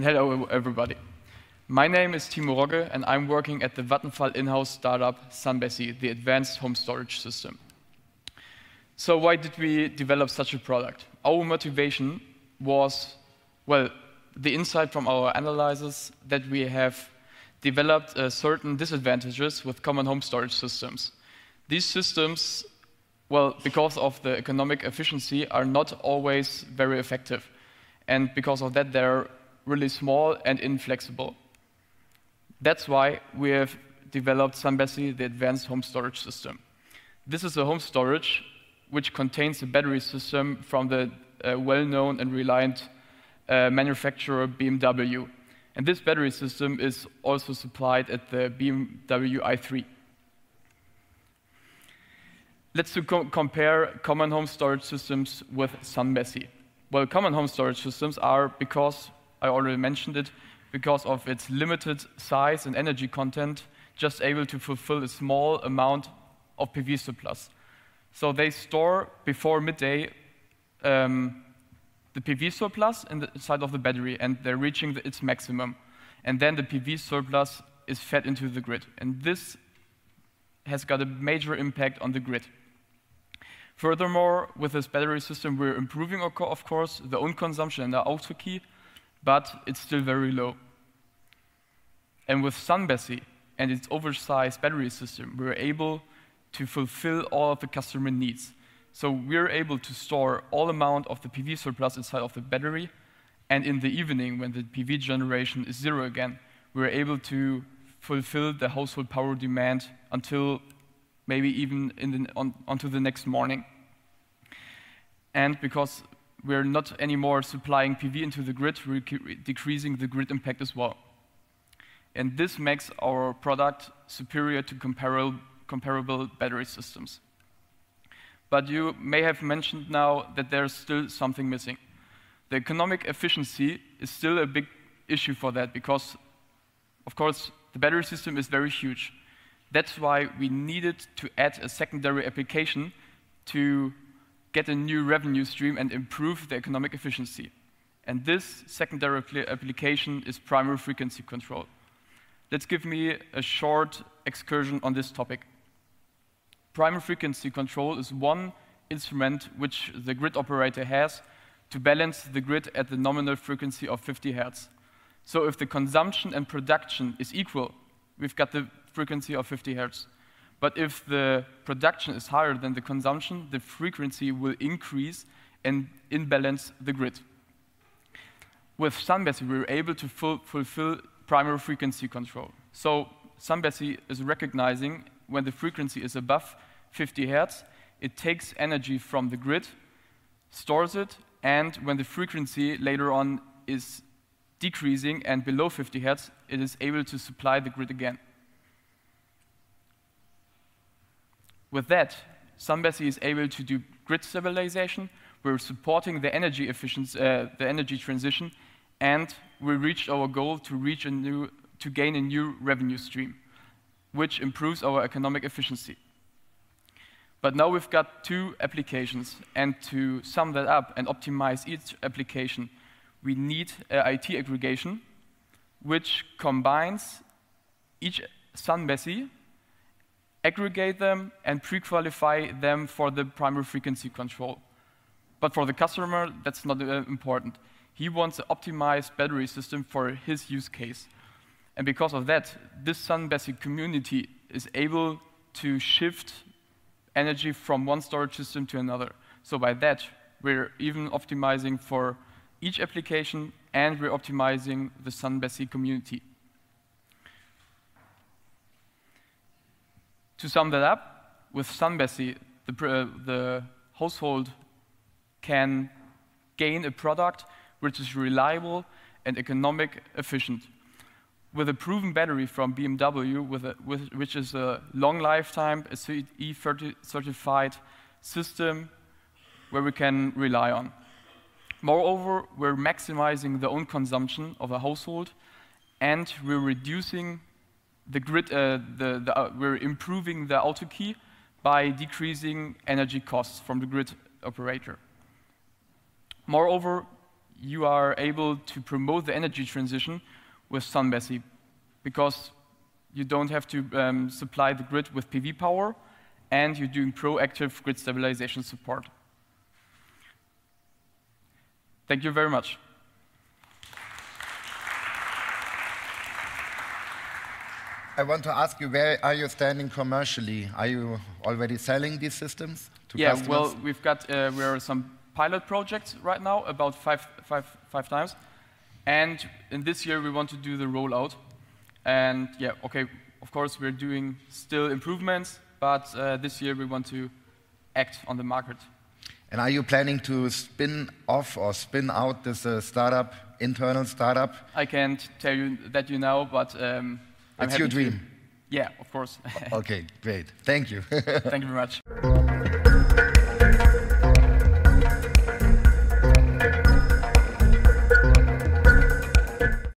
and hello everybody. My name is Timo Rogge, and I'm working at the Vattenfall in-house startup SunBESSy, the advanced home storage system. So why did we develop such a product? Our motivation was, well, the insight from our analysis that we have developed certain disadvantages with common home storage systems. These systems, well, because of the economic efficiency, are not always very effective. And because of that, they're really small and inflexible. That's why we have developed SunBESSy, the advanced home storage system. This is a home storage which contains a battery system from the well-known and reliant manufacturer BMW. And this battery system is also supplied at the BMW i3. Let's compare common home storage systems with SunBESSy. Well, common home storage systems are, because I already mentioned it, because of its limited size and energy content, just able to fulfill a small amount of PV surplus. So they store before midday the PV surplus inside of the battery, and they're reaching its maximum. And then the PV surplus is fed into the grid. And this has got a major impact on the grid. Furthermore, with this battery system, we're improving, of course, the own consumption and the AUTARKY, but it's still very low. And with SunBESSy and its oversized battery system, we're able to fulfill all of the customer needs. So we're able to store all amount of the PV surplus inside of the battery, and in the evening, when the PV generation is zero again, we're able to fulfill the household power demand until maybe even onto the next morning. And because we're not anymore supplying PV into the grid, we're decreasing the grid impact as well. And this makes our product superior to comparable battery systems. But you may have mentioned now that there's still something missing. The economic efficiency is still a big issue for that because, of course, the battery system is very huge. That's why we needed to add a secondary application to get a new revenue stream and improve the economic efficiency. And this secondary application is primary frequency control. Let's give me a short excursion on this topic. Primary frequency control is one instrument which the grid operator has to balance the grid at the nominal frequency of 50 Hertz. So if the consumption and production is equal, we've got the frequency of 50 Hertz. But if the production is higher than the consumption, the frequency will increase and imbalance the grid. With SunBESSy, we're able to fulfill primary frequency control. So SunBESSy is recognizing when the frequency is above 50 Hertz, it takes energy from the grid, stores it, and when the frequency later on is decreasing and below 50 Hertz, it is able to supply the grid again. With that, SunBESSy is able to do grid stabilization. We're supporting the energy efficiency, the energy transition, and we reached our goal to gain a new revenue stream, which improves our economic efficiency. But now we've got two applications, and to sum that up and optimize each application, we need IT aggregation, which combines each SunBESSy, aggregate them, and pre-qualify them for the primary frequency control. But for the customer, that's not important. He wants an optimized battery system for his use case. And because of that, this SunBESSy community is able to shift energy from one storage system to another. So by that, we're even optimizing for each application, and we're optimizing the SunBESSy community. To sum that up, with SunBESSy, the household can gain a product which is reliable and economic efficient. With a proven battery from BMW, which is a long lifetime, a CE certified system where we can rely on. Moreover, we're maximizing the own consumption of a household, and we're reducing the grid, we're improving the AUTARKY by decreasing energy costs from the grid operator. Moreover, you are able to promote the energy transition with SunBESSy, because you don't have to supply the grid with PV power, and you're doing proactive grid stabilization support. Thank you very much. I want to ask you, where are you standing commercially? Are you already selling these systems to customers? Well, we've got we are some pilot projects right now, about five times, and in this year we want to do the rollout. And yeah, okay, of course we're doing still improvements, but this year we want to act on the market. And are you planning to spin off or spin out this startup, internal startup? I can't tell you that now, but it's your dream. Yeah, of course. Okay, great. Thank you. Thank you very much.